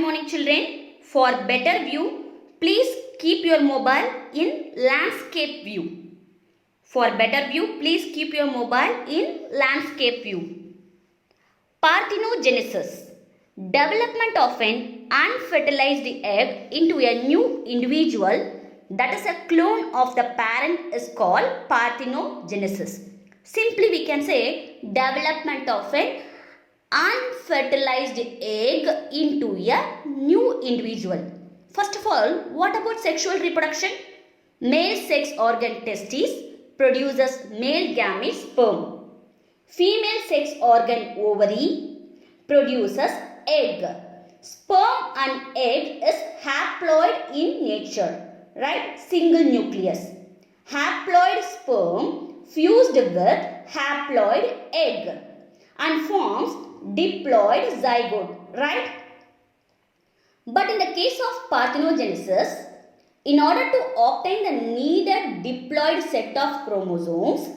morning children. For better view, please keep your mobile in landscape view. For better view, please keep your mobile in landscape view. Parthenogenesis. Development of an unfertilized egg into a new individual, that is a clone of the parent, is called parthenogenesis. Simply we can say development of an unfertilized egg into a new individual. First of all, what about sexual reproduction? Male sex organ testis produces male gamete sperm. Female sex organ ovary produces egg. Sperm and egg is haploid in nature, right? Single nucleus. Haploid sperm fused with haploid egg and forms diploid zygote, right? But in the case of parthenogenesis, in order to obtain the needed diploid set of chromosomes,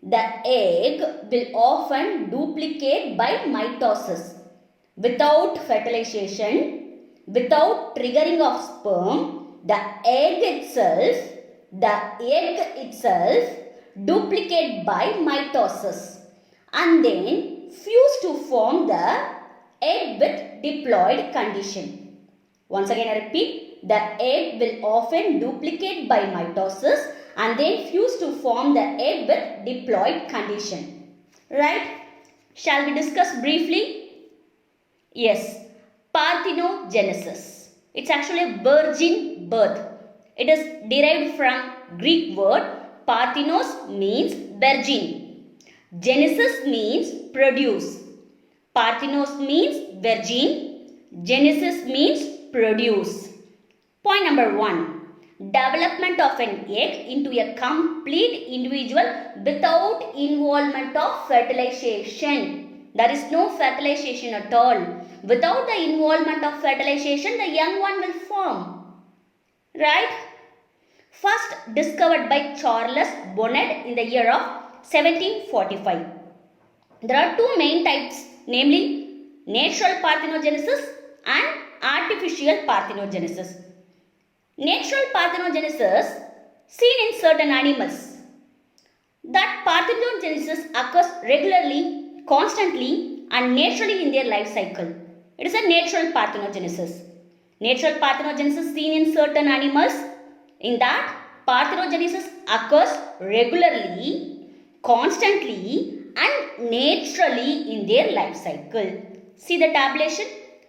the egg will often duplicate by mitosis. Without fertilization, without triggering of sperm, the egg itself duplicate by mitosis and then fuse to form the egg with diploid condition. Once again I repeat, the egg will often duplicate by mitosis and then fuse to form the egg with diploid condition. Right? Shall we discuss briefly? Yes, parthenogenesis. It's actually a virgin birth. It is derived from Greek word parthenos means virgin. Genesis means produce. Parthenos means virgin. Genesis means produce. Point number 1. Development of an egg into a complete individual without involvement of fertilization. There is no fertilization at all. Without the involvement of fertilization, the young one will form. Right? First discovered by Charles Bonnet in the year of 1745. There are two main types, namely natural parthenogenesis and artificial parthenogenesis. Natural parthenogenesis seen in certain animals. That parthenogenesis occurs regularly, constantly and naturally in their life cycle. It is a natural parthenogenesis. Natural parthenogenesis seen in certain animals. In that, parthenogenesis occurs regularly, constantly and naturally in their life cycle. See the tabulation.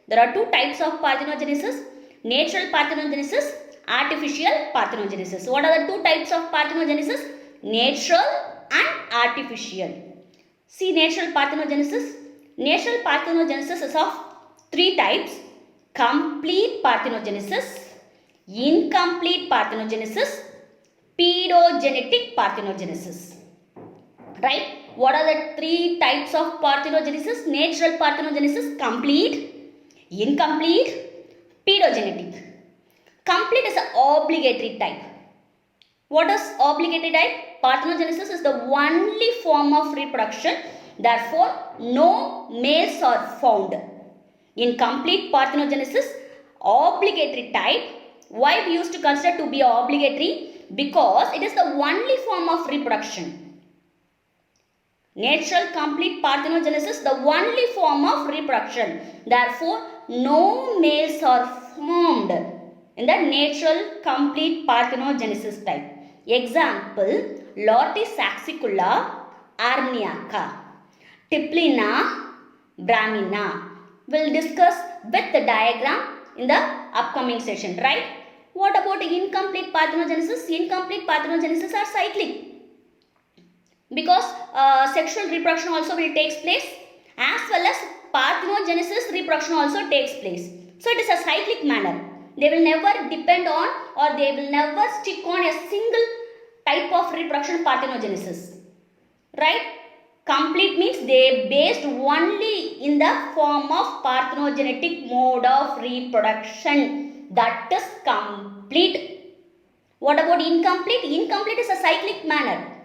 There are two types of parthenogenesis. Natural parthenogenesis, artificial parthenogenesis. What are the two types of parthenogenesis? Natural and artificial. See natural parthenogenesis. Natural parthenogenesis is of three types. Complete parthenogenesis, incomplete parthenogenesis, pedogenetic parthenogenesis. Right? What are the three types of parthenogenesis? Natural parthenogenesis, complete, incomplete, pedogenetic. Complete is an obligatory type. What is obligatory type? Parthenogenesis is the only form of reproduction. Therefore, no males are found. In complete parthenogenesis, obligatory type. Why we used to consider to be obligatory? Because it is the only form of reproduction. Natural complete parthenogenesis, the only form of reproduction. Therefore, no males are formed in the natural complete parthenogenesis type. Example, Lotis saxicula arniaca, Tiplina brahmina. We'll discuss with the diagram in the upcoming session, right? What about incomplete parthenogenesis? Incomplete parthenogenesis are cyclic. Because sexual reproduction also will take place, as well as parthenogenesis reproduction also takes place. So it is a cyclic manner. They will never depend on or they will never stick on a single type of reproduction parthenogenesis. Right? Complete means they based only in the form of parthenogenetic mode of reproduction. That is complete. What about incomplete? Incomplete is a cyclic manner.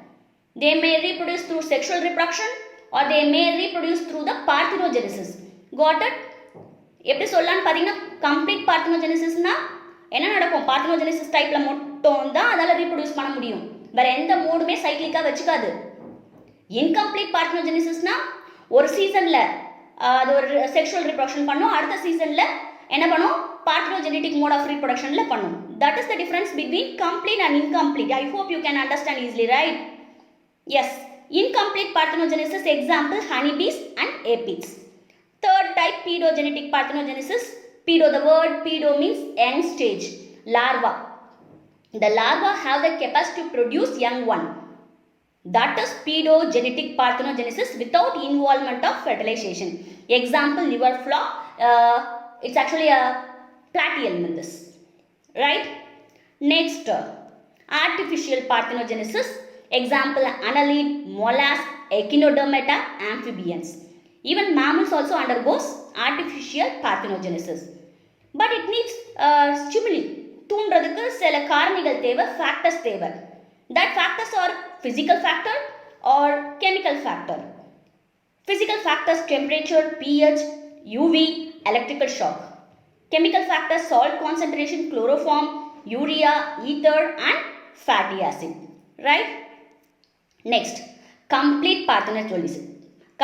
They may reproduce through sexual reproduction or they may reproduce through the parthenogenesis. Got it? எப்படி சொல்லலாம்னு பார்த்தீங்கன்னா complete பார்த்தினோஜெனிசிஸ்னா என்ன நடக்கும்? Parthenogenesis டைப்பில் மட்டும் தான் அதால் reproduce பண்ண முடியும். வேற எந்த மோடுமே சைக்கிளிக்காக வச்சுக்காது. இன்கம்ப்ளீட் பார்த்தினோஜெனிசிஸ்னா ஒரு சீசனில் அது ஒரு செக்ஷுவல் ரீப்ரொடக்ஷன் பண்ணும், அடுத்த சீசனில் என்ன பண்ணும்? பார்த்தினோஜெனடிக் மோட் ஆஃப் ரீப்ரொடக்ஷனில் பண்ணும். That is the difference between complete and incomplete. I hope you can understand easily, right? Yes. Incomplete parthenogenesis example honeybees and aphids. Third type pedogenetic parthenogenesis. Pedo, the word pedo means young stage. Larva. The larva have the capacity to produce young one. That is pedogenetic parthenogenesis without involvement of fertilization. Example liver flock. It's actually a platyhelminthes. Right? Next, artificial parthenogenesis. Example annelid, mollusc, echinodermata, amphibians. Even mammals also undergoes artificial parthenogenesis. But it needs stimuli. தூண்டுறதுக்கு சில காரணிகள் தேவை, factors தேவை. That factors are physical factor or chemical factor. Physical factors temperature, pH, UV, electrical shock. Chemical factors salt concentration, chloroform, urea, ether and fatty acid. Right? Next, complete parthenogenesis.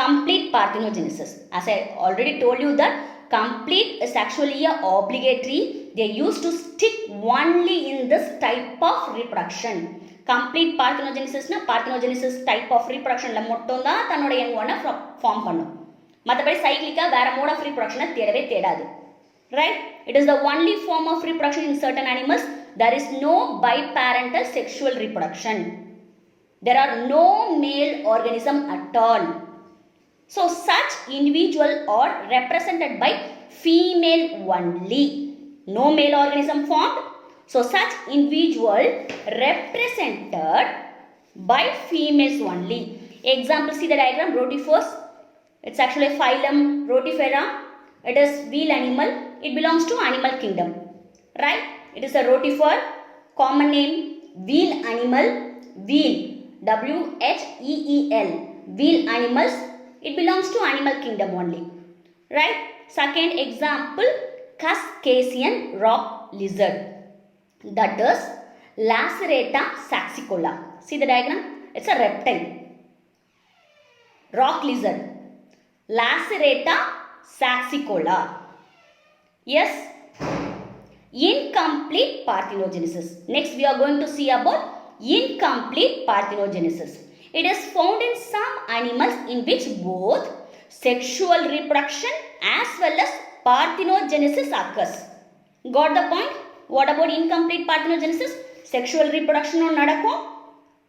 Complete parthenogenesis. As I already told you that complete is actually a obligatory. They used to stick only in this type of reproduction. Complete parthenogenesis na parthenogenesis type of reproduction la மட்டும் தான் தன்னோட young one form பண்ணும். மற்றபடி சைக்கிளிக்கா வேற mode of ரீப்ரொடக்ஷனை தேடவே தேடாது. Right? It is the only form of reproduction in certain animals. There is no biparental sexual reproduction. There are no male organism at all. So such individual are represented by female only. No male organism formed. So such individual represented by females only. Example, see the diagram, rotifers. It's actually a phylum Rotifera. It is wheel animal. It belongs to animal kingdom. Right? It is a rotifer. Common name, wheel animal. Wheel. W-H-E-E-L. Wheel animals. It belongs to animal kingdom only. Right? Second example, Caucasian rock lizard. That is Lacerta saxicola. See the diagram? It's a reptile. Rock lizard. Lacerta saxicola. Yes. Incomplete parthenogenesis. Next we are going to see about incomplete parthenogenesis. It is found in some animals in which both sexual reproduction as well as parthenogenesis occurs. Got the point? What about incomplete parthenogenesis? Sexual reproduction நடக்கும்,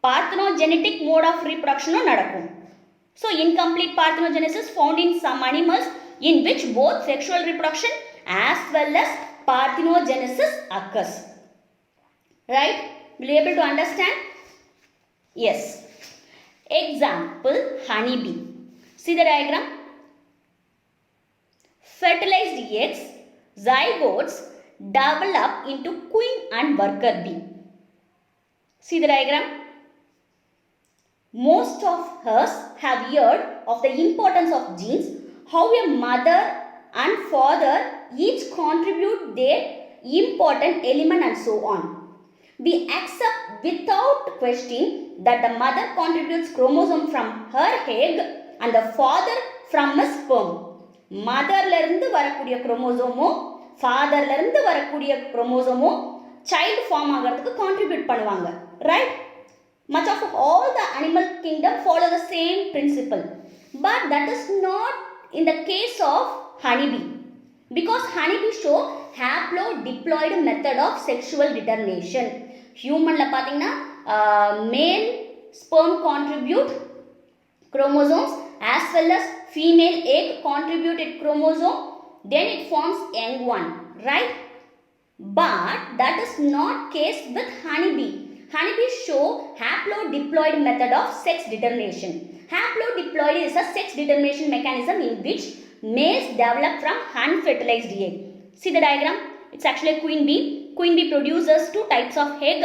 parthenogenetic mode of reproduction நடக்கும். So incomplete parthenogenesis found in some animals in which both sexual reproduction as well as parthenogenesis occurs. Right? Will you be able to understand? Yes. Example, honeybee. See the diagram? Fertilized eggs, zygotes develop into queen and worker bee. See the diagram? Most of us have heard of the importance of genes, how a mother and father each contribute their important element and so on. We accept without question that the mother contributes chromosome from her egg and the father from a sperm. Motherல இருந்து வரக்கூடிய குரோமோசோமோ ஃபாதர்ல இருந்து வரக்கூடிய குரோமோசோமோ child form ஆகிறதுக்கு contribute பண்ணுவாங்க. Right? Much of all the animal kingdom follow the same principle. But that is not in the case of honeybee. Because honeybee show haplodiploid method of sexual determination. Humanல பார்த்தீங்கன்னா male sperm contribute chromosomes as well as female egg contributed chromosome, then it forms young one, right? But that is not case with honeybee. Honeybees show haplodiploid method of sex determination. Haplodiploid is a sex determination mechanism in which males develop from unfertilized egg. See the diagram? It's actually a queen bee. Queen bee produces two types of egg.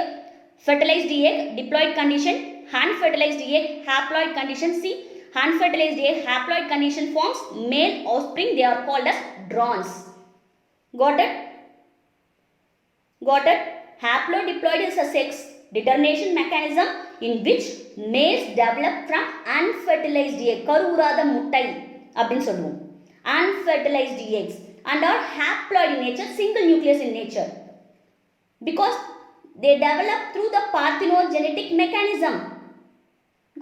Fertilized egg, diploid condition. Unfertilized egg, haploid condition. See, unfertilized egg, haploid condition forms male offspring. They are called as drones. Got it? Got it? Haplodiploid is a sex determination mechanism in which males develop from unfertilized egg. கருவுறாத முட்டை அப்படின்னு சொல்லுவோம். Unfertilized eggs and are haploid in nature, single nucleus in nature. Because they develop through the parthenogenetic mechanism.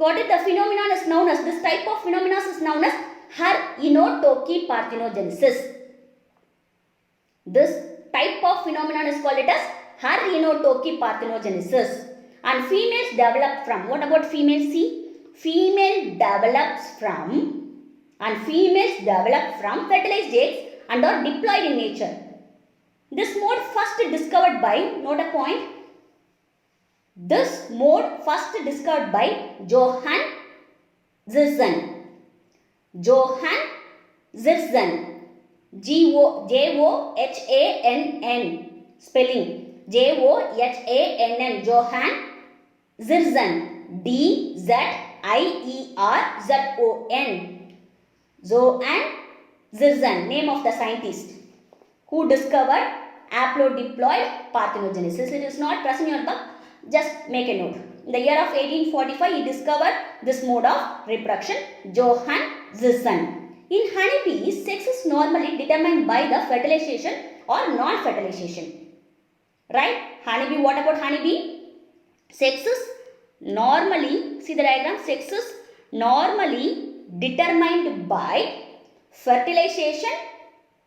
Got it? The phenomenon is known as, this type of phenomenon is known as Her-Inotoki parthenogenesis. This type of phenomenon is called it as Her-Inotoki parthenogenesis. And females develop from, what about females? See, female develops from, and females develop from fertilized eggs and are diploid in nature. This mode first discovered by, note a point, this mode first discovered by Johann Zissen. Johann Zissen. Johannn. Spelling. Johannn. Johann Zissen. Dzierzon. Johann Zissen. Name of the scientist who discovered haplodiploid parthenogenesis. It is not present in your book. Just make a note. In the year of 1845, he discovered this mode of reproduction, Johann Zissen. In honeybees, sex is normally determined by the fertilization or non-fertilization. Right? Honeybee, what about honeybee? Sex is normally, see the diagram, sex is normally determined by fertilization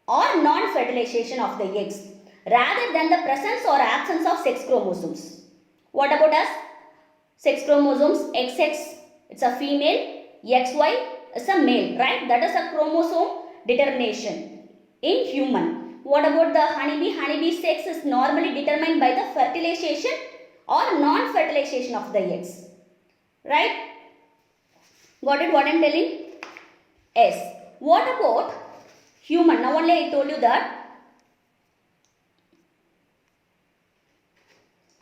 or non-fertilization of the eggs rather than the presence or absence of sex chromosomes. What about us? Sex chromosomes, XX, it's a female, XY is a male, right? That is a chromosome determination in human. What about the honeybee? Honeybee sex is normally determined by the fertilization or non-fertilization of the eggs, right? Got it? What I am telling? Yes. What about human? Now only I told you that.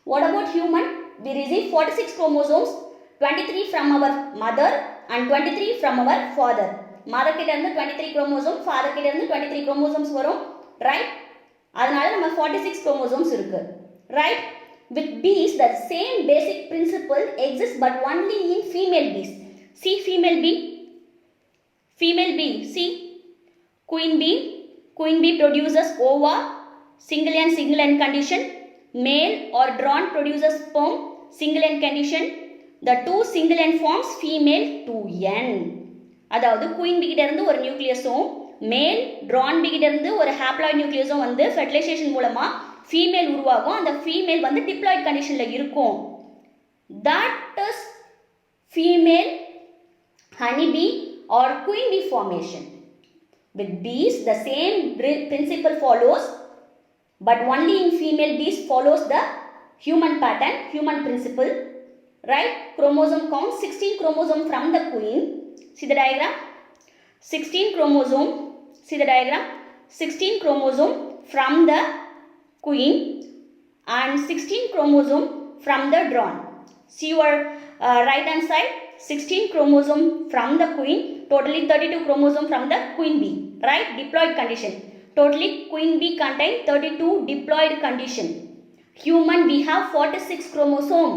What about human? We receive 46 chromosomes, 23 from our mother and 23 from our father. Mother கிட்ட இருந்து 23 chromosomes, father கிட்ட இருந்து 23 chromosomes வரும், right? அதனால நம்ம 46 chromosomes இருக்கு, right? With bees, the same basic principle exists but only in female bees. See female bee. Female bee, see. Queen bee produces ova, single and condition. Male or drone produces sperm, single end condition. The two single end forms female 2n. அதாவது queen bee கிட்ட இருந்து ஒரு நியூக்ளியஸும் மேல் drone bee கிட்ட இருந்து ஒரு haploid நியூக்ளியஸும் வந்து fertilization மூலமா female உருவாகும். அந்த female வந்து diploid conditionல இருக்கும். That is female honeybee or queen bee formation. With bees, the same principle follows, but only in female bees follows the human pattern, human principle, right? Chromosome count, 16 chromosome from the queen. See the diagram? 16 chromosome. See the diagram? 16 chromosome from the queen and 16 chromosome from the drone. See your right hand side, 16 chromosome from the queen, totally 32 chromosome from the queen bee, right? Diploid condition. Totally queen bee contain 32 diploid condition. Human we have 46 chromosome.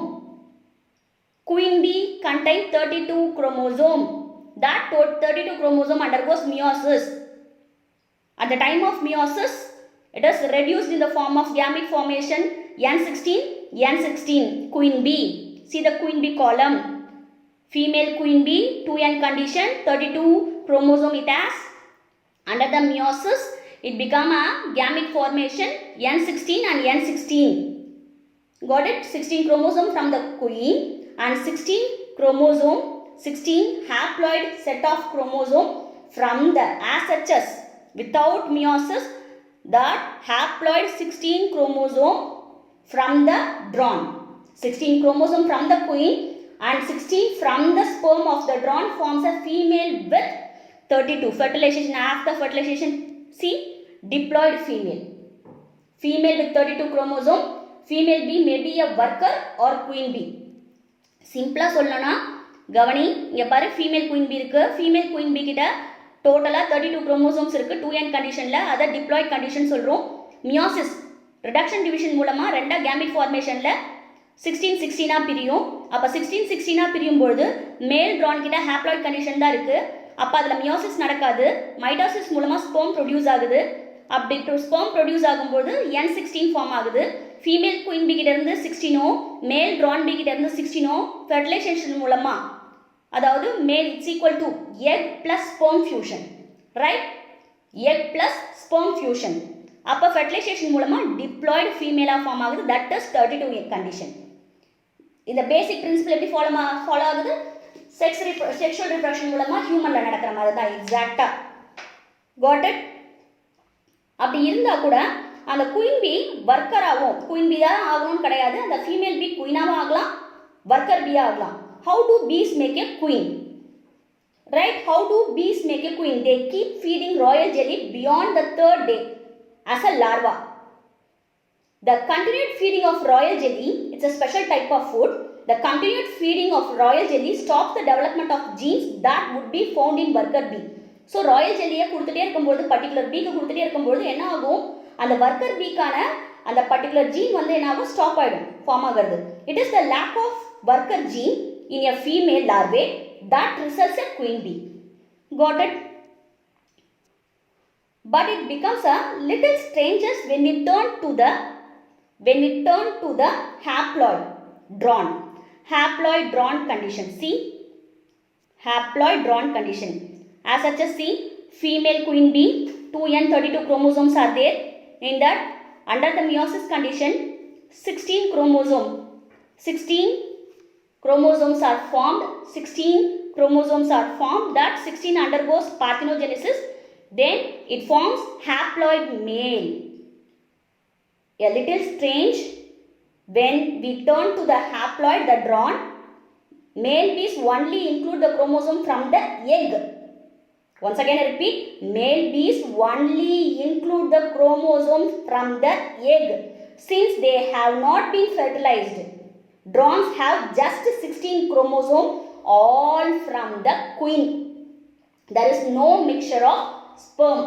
Queen bee contain 32 chromosome. That 32 chromosome undergoes meiosis. At the time of meiosis, it is reduced in the form of gamete formation N16, queen bee. See the queen bee column. Female queen bee, 2n condition, 32 chromosome it has. Under the meiosis, it become a gamete formation N16 and N16. Got it? 16 chromosome from the queen and 16 chromosome, 16 haploid set of chromosome from the SHS. Without meiosis, that haploid 16 chromosome from the drone. 16 chromosome from the queen and 16 from the sperm of the drone forms a female with 32. Fertilization, after fertilization, see, diploid female. Female with 32 chromosome. Female bee may be a worker or queen bee. Simpla சொல்லனா கவனி, இங்க பாரு female queen bee இருக்கு. Female queen bee கிட்ட டோட்டலா 32 chromosomes இருக்கு 2n கண்டிஷன்ல. அத diploid condition சொல்றோம். மியாசிஸ் ரிடக்ஷன் டிவிஷன் மூலமாக ரெண்டாக கேமிட் ஃபார்மேஷனில் 16 பிரியும். அப்போ 16 பிரியும் பொழுது மேல் ட்ரான் கிட்ட ஹாப்ளாய்ட் கண்டிஷன் தான் இருக்குது. அப்போ அதில் மியாசிஸ் நடக்காது. மைட்டாசிஸ் மூலமாக ஸ்பெர்ம் ப்ரொடியூஸ் ஆகுது. அப்படி ஸ்பெர்ம் ப்ரொடியூஸ் ஆகும்போது N16 ஃபார்ம் ஆகுது. ஃபீமேல் குயின் பி கிட்ட இருந்து 16 மேல் ட்ரான் பி கிட்ட இருந்து 16 ஃபெர்டிலைசேஷன் மூலமாக, அதாவது மேல் it's equal to egg plus sperm fusion, right? Egg plus sperm fusion. அப்போ ஃபெர்டிலைசேஷன் மூலமாக டிப்ளாய்டு ஃபீமேலாக ஃபார்ம் ஆகுது. That is 32 egg condition. இந்த பேசிக் பிரின்சிபல் எப்படி ஃபாலோ ஆகுது? செக்ஷுவல் ரிப்ரடக்ஷன் மூலமாக ஹியூமனில் நடக்கிற மாதிரி தான் எக்ஸாக்டாக. Got it? அப்படி இருந்தால் கூட அந்த குயின் பி ஒர்க்கராகவும், குயின் பியாக ஆகணும்னு கிடையாது, அந்த ஃபீமேல் பி குயினாகவும் ஆகலாம், ஒர்க்கர் பியாக ஆகலாம். How do bees make a queen? Right? How do bees make a queen? They keep feeding royal jelly beyond the 3rd day as a larva. The continued feeding of royal jelly, it's a special type of food. The continued feeding of royal jelly stops the development of genes that would be found in worker bee. So royal jelly கொடுத்துட்டே இருக்கும்போது, particular பீக்கு கொடுத்துட்டே இருக்கும்போது என்ன ஆகும்? அந்த worker beeக்கான அந்த particular gene வந்து என்ன ஆகும்? ஸ்டாப் ஆகிடும், ஃபார்ம் ஆகிறது. It is the lack of worker gene in a female larvae that results in queen bee. Got it? But it becomes a little strange when we turn to the haploid drawn condition. See, haploid drawn condition. As such as see, female queen bee 2n32 chromosomes are there. In that, under the meiosis condition, 16 chromosomes are formed. 16 chromosomes are formed. That 16 undergoes parthenogenesis. Then it forms haploid male. A little strange when we turn to the haploid, the drawn male bees only include the chromosome from the egg. Once again I repeat, male bees only include the chromosome from the egg since they have not been fertilized. Drones have just 16 chromosomes, all from the queen. There is no mixture of sperm.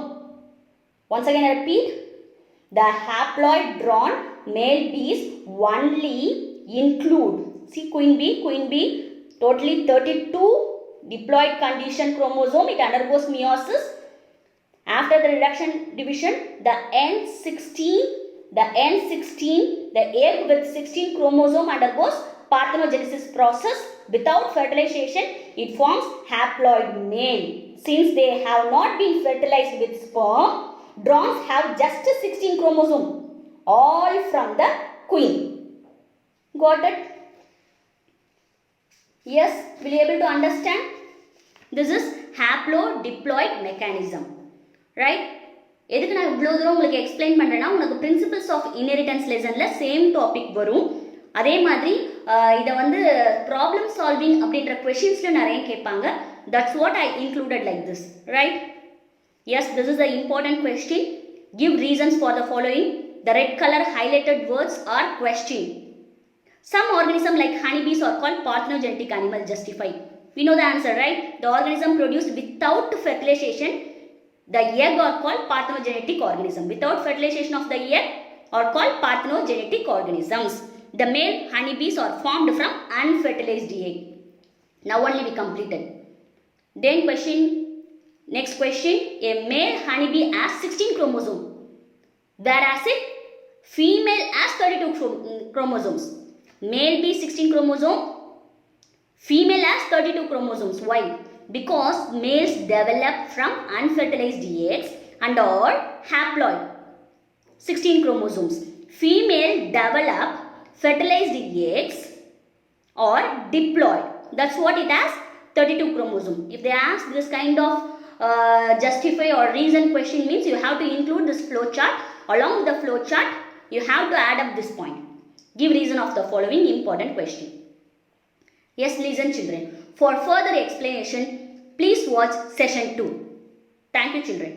Once again I repeat, the haploid drawn male bees only include, see queen bee, totally 32 diploid condition chromosome. It undergoes meiosis. After the reduction division, the egg with 16 chromosome undergoes parthenogenesis process. Without fertilization, it forms haploid male. Since they have not been fertilized with sperm, drones have just 16 chromosomes, all from the queen. Got it? Yes, will you able to understand? This is haplodiploid mechanism, right? எதுக்கு நான் இவ்வளோ தூரம் உங்களுக்கு explain பண்ணுறேன்னா, உனக்கு principles of inheritance லெசனில் same topic வரும். அதே மாதிரி இதை வந்து ப்ராப்ளம் சால்விங் அப்படின்ற கொஷின்ஸில் நிறைய கேட்பாங்க. That's what I included like this, right? Yes, this is the important question. Give reasons for the following. The red color highlighted words are question. Some organisms like honeybees are called parthenogenetic animals. Justify. We know the answer, right? The organism produced without fertilization, the egg are called parthenogenetic organism. Without fertilization of the egg are called parthenogenetic organisms. The male honeybees are formed from unfertilized egg. Now only we completed. Then question, next question, a male honeybee has 16 chromosomes, whereas a female has 32 chromosomes. Male bee 16 chromosomes, female has 32 chromosomes. Why? Because males develop from unfertilized eggs and are haploid, 16 chromosomes. Female develop fertilized eggs or diploid. That's what it has, 32 chromosomes. If they ask this kind of justify or reason question, means you have to include this flow chart. Along with the flow chart, you have to add up this point. Give reason of the following important question. Yes, listen children. For further explanation, please watch session 2. Thank you children.